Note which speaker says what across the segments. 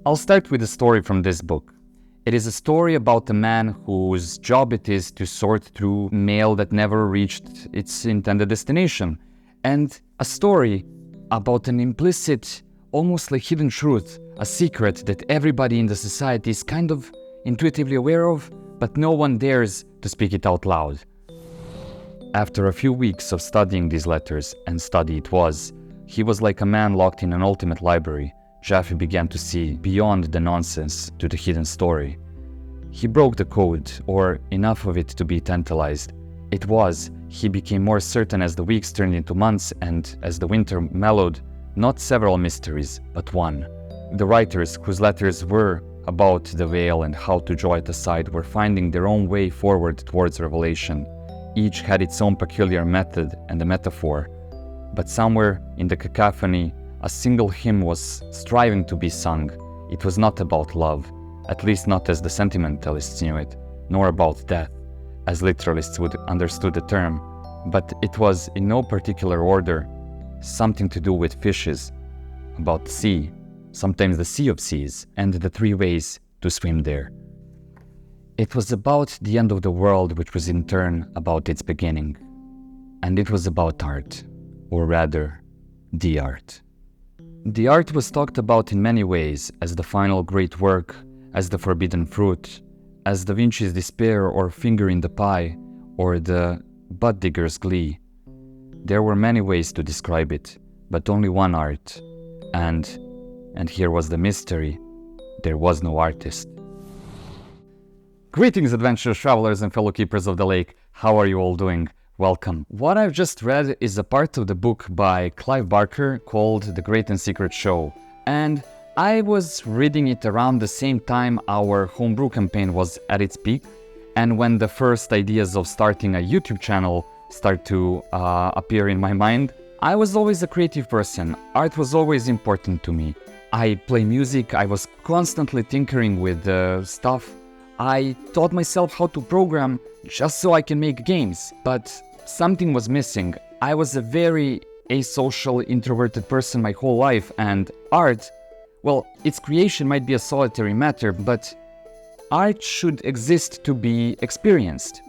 Speaker 1: I'll start with a story from this book. It is a story about a man whose job it is to sort through mail that never reached its intended destination, and a story about an implicit, almost like hidden truth, a secret that everybody in the society is kind of intuitively aware of, but no one dares to speak it out loud. After a few weeks of studying these letters, and study it was, he was like a man locked in an ultimate library. Jeffy began to see beyond the nonsense to the hidden story. He broke the code, or enough of it to be tantalized. He became more certain as the weeks turned into months and as the winter mellowed, not several mysteries, but one. The writers whose letters were about the veil and how to draw it aside were finding their own way forward towards revelation. Each had its own peculiar method and a metaphor, but somewhere in the cacophony, a single hymn was striving to be sung. It was not about love, at least not as the sentimentalists knew it, nor about death, as literalists would understood the term, but it was in no particular order, something to do with fishes, about the sea, sometimes the sea of seas, and the three ways to swim there. It was about the end of the world, which was in turn about its beginning. And it was about art, or rather, the art. The art was talked about in many ways, as the final great work, as the forbidden fruit, as Da Vinci's despair or finger in the pie, or the butt digger's glee. There were many ways to describe it, but only one art. And here was the mystery, there was no artist. Greetings, adventurous travelers and fellow keepers of the lake. How are you all doing? Welcome. What I've just read is a part of the book by Clive Barker called The Great and Secret Show. And I was reading it around the same time our homebrew campaign was at its peak, and when the first ideas of starting a YouTube channel start to appear in my mind. I was always a creative person. Art was always important to me. I play music, I was constantly tinkering with stuff. I taught myself how to program just so I can make games, but something was missing. I was a very asocial, introverted person my whole life, and art, well, its creation might be a solitary matter, but art should exist to be experienced.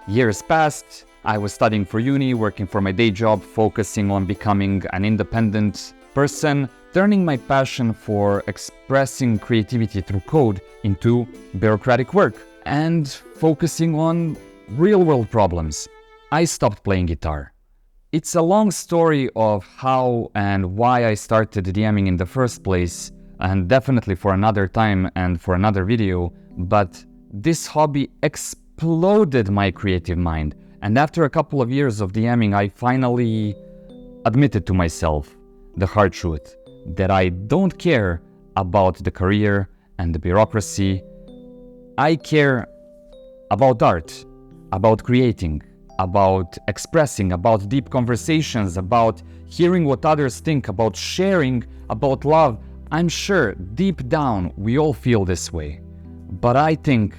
Speaker 1: Years passed, I was studying for uni, working for my day job, focusing on becoming an independent person, turning my passion for expressing creativity through code into bureaucratic work, and focusing on real-world problems. I stopped playing guitar. It's a long story of how and why I started DMing in the first place, and definitely for another time and for another video, but this hobby exploded my creative mind, and after a couple of years of DMing, I finally admitted to myself the hard truth, that I don't care about the career and the bureaucracy. I care about art, about creating, about expressing, about deep conversations, about hearing what others think, about sharing, about love. I'm sure deep down we all feel this way, but I think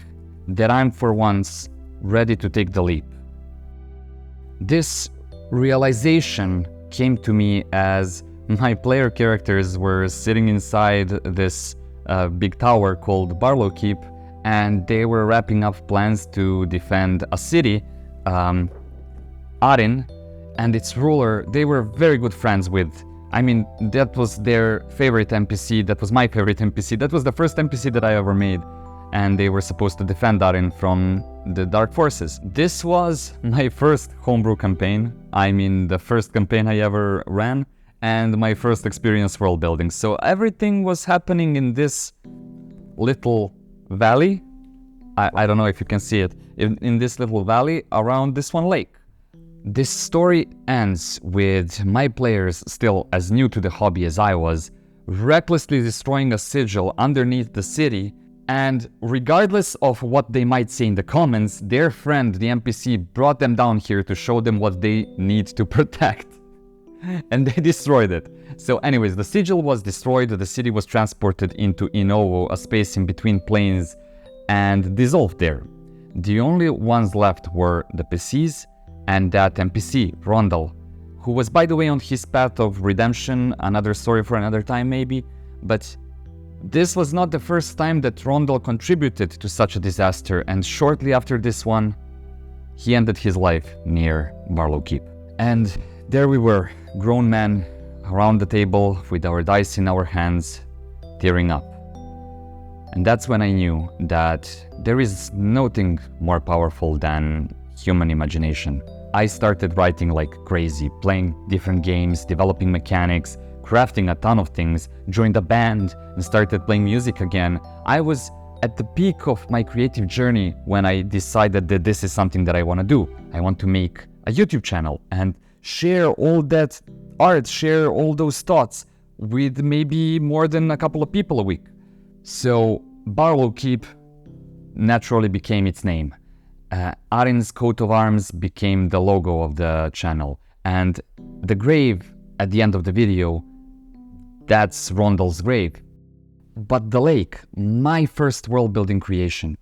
Speaker 1: that I'm for once ready to take the leap. This realization came to me as my player characters were sitting inside this big tower called Barlow Keep, and they were wrapping up plans to defend a city, Arin, and its ruler. They were very good friends with. I mean, that was their favorite NPC, that was my favorite NPC, that was the first NPC that I ever made, and they were supposed to defend Arin from the dark forces. This was my first homebrew campaign, I mean the first campaign I ever ran, and my first experience world building. So everything was happening in this little valley. I don't know if you can see it, in this little valley around this one lake. This story ends with my players, still as new to the hobby as I was, recklessly destroying a sigil underneath the city, and regardless of what they might say in the comments, their friend, the NPC, brought them down here to show them what they need to protect. And they destroyed it. So anyways, the sigil was destroyed, the city was transported into Inovo, a space in between planes, and dissolved there. The only ones left were the PCs and that NPC, Rondell, who was, by the way, on his path of redemption, another story for another time maybe, but This was not the first time that Rondel contributed to such a disaster, and shortly after this one, he ended his life near Barlow Keep. And there we were, grown men around the table with our dice in our hands, tearing up. And that's when I knew that there is nothing more powerful than human imagination. I started writing like crazy, playing different games, developing mechanics, crafting a ton of things, joined a band and started playing music again. I was at the peak of my creative journey when I decided that this is something that I want to do. I want to make a YouTube channel and share all that art, share all those thoughts with maybe more than a couple of people a week. So Barlow Keep naturally became its name. Arin's coat of arms became the logo of the channel, and the grave at the end of the video, that's Rondel's grave. But the lake, my first world-building creation,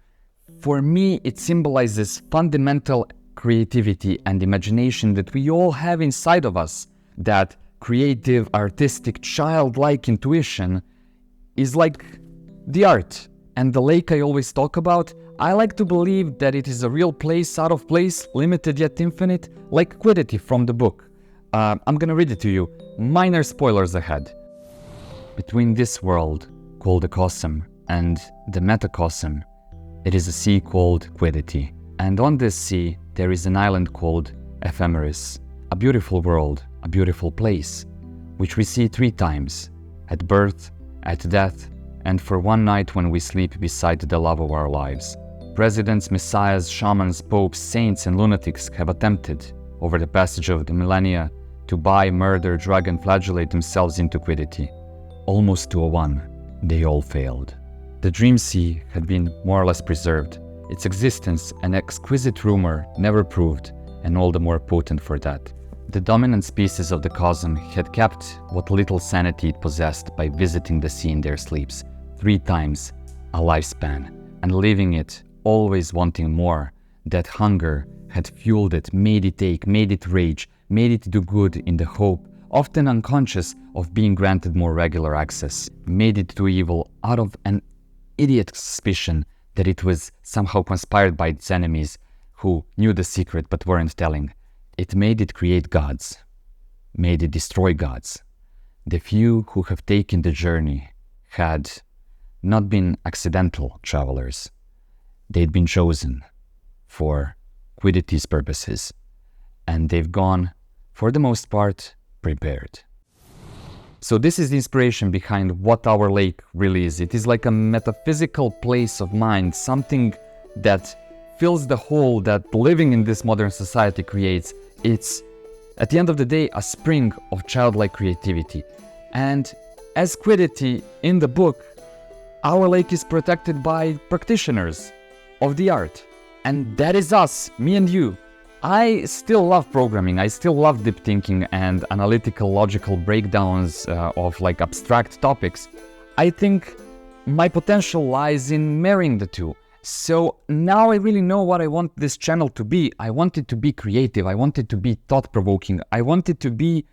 Speaker 1: for me it symbolizes fundamental creativity and imagination that we all have inside of us. That creative, artistic, childlike intuition is like the art. And the lake I always talk about, I like to believe that it is a real place out of place, limited yet infinite, like quiddity from the book. I'm gonna read it to you. Minor spoilers ahead. Between this world, called the Cosm, and the Metacosm, it is a sea called quiddity. And on this sea, there is an island called Ephemeris, a beautiful world, a beautiful place, which we see 3 times, at birth, at death, and for one night when we sleep beside the love of our lives. Presidents, messiahs, shamans, popes, saints, and lunatics have attempted, over the passage of the millennia, to buy, murder, drug, and flagellate themselves into quiddity. Almost to a one, they all failed. The Dream Sea had been more or less preserved, its existence an exquisite rumor never proved, and all the more potent for that. The dominant species of the Cosm had kept what little sanity it possessed by visiting the sea in their sleeps, 3 times a lifespan, and leaving it always wanting more. That hunger had fueled it, made it ache, made it rage, made it do good in the hope, often unconscious of being granted more regular access, made it do evil out of an idiot suspicion that it was somehow conspired by its enemies who knew the secret but weren't telling. It made it create gods, made it destroy gods. The few who have taken the journey had not been accidental travelers. They'd been chosen for quiddity's purposes, and they've gone, for the most part, prepared. So this is the inspiration behind what our lake really is. It is like a metaphysical place of mind, something that fills the hole that living in this modern society creates. It's, at the end of the day, a spring of childlike creativity. And as quiddity in the book, our lake is protected by practitioners of the art. And that is us, me and you. I still love programming, I still love deep thinking and analytical, logical breakdowns of like abstract topics. I think my potential lies in marrying the two. So now I really know what I want this channel to be. I want it to be creative, I want it to be thought-provoking, I want it to be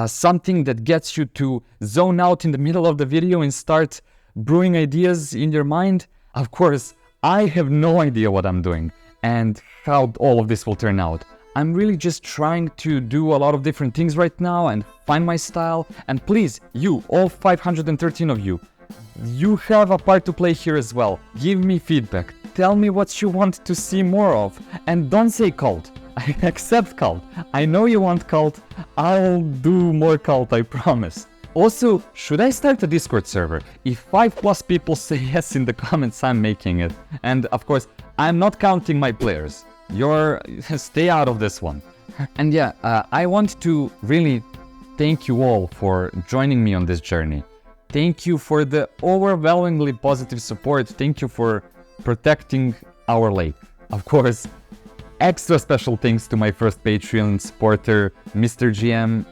Speaker 1: something that gets you to zone out in the middle of the video and start brewing ideas in your mind. Of course, I have no idea what I'm doing and how all of this will turn out. I'm really just trying to do a lot of different things right now and find my style. And please, you, all 513 of you, you have a part to play here as well. Give me feedback. Tell me what you want to see more of. And don't say cult. I accept cult. I know you want cult. I'll do more cult, I promise. Also, should I start a Discord server? If 5+ people say yes in the comments, I'm making it. And of course, I'm not counting my players. Stay out of this one. And yeah, I want to really thank you all for joining me on this journey. Thank you for the overwhelmingly positive support. Thank you for protecting our lake. Of course, extra special thanks to my first Patreon supporter, Mr. GM.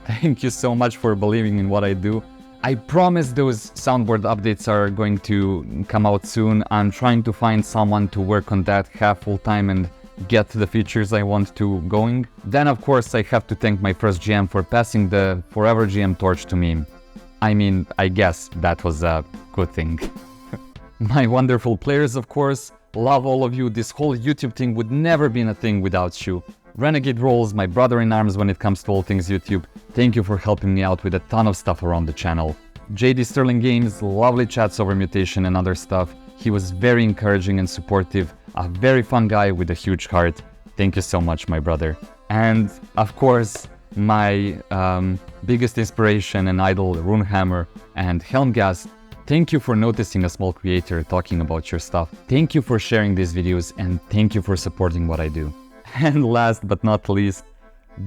Speaker 1: Thank you so much for believing in what I do. I promise those soundboard updates are going to come out soon. I'm trying to find someone to work on that half full time and get the features I want to going. Then of course I have to thank my first GM for passing the Forever GM torch to me. I mean, I guess that was a good thing. My wonderful players, of course, love all of you. This whole YouTube thing would never been a thing without you. Renegade Rolls, my brother in arms when it comes to all things YouTube. Thank you for helping me out with a ton of stuff around the channel. JD Sterling Games, lovely chats over mutation and other stuff. He was very encouraging and supportive, a very fun guy with a huge heart. Thank you so much, my brother. And of course, my biggest inspiration and idol, Runehammer and Helmgast. Thank you for noticing a small creator talking about your stuff. Thank you for sharing these videos, and thank you for supporting what I do. And last but not least,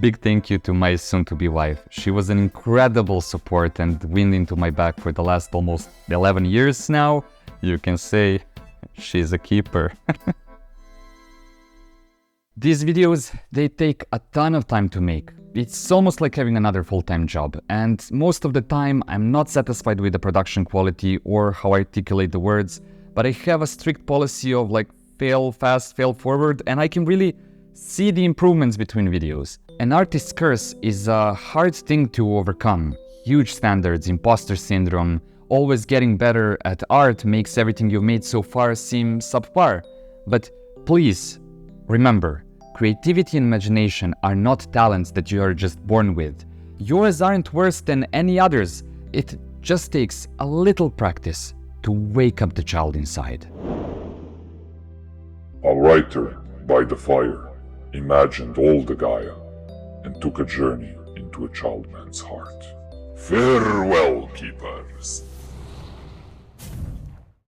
Speaker 1: big thank you to my soon-to-be wife. She was an incredible support and wind into my back for the last almost 11 years now. You can say she's a keeper. These videos, they take a ton of time to make. It's almost like having another full-time job, and most of the time I'm not satisfied with the production quality or how I articulate the words, but I have a strict policy of like fail fast, fail forward, and I can really see the improvements between videos. An artist's curse is a hard thing to overcome. Huge standards, imposter syndrome, always getting better at art makes everything you've made so far seem subpar. But please, remember, creativity and imagination are not talents that you are just born with. Yours aren't worse than any others. It just takes a little practice to wake up the child inside.
Speaker 2: A writer by the fire imagined all the Gaia and took a journey into a childman's heart. Farewell, keepers.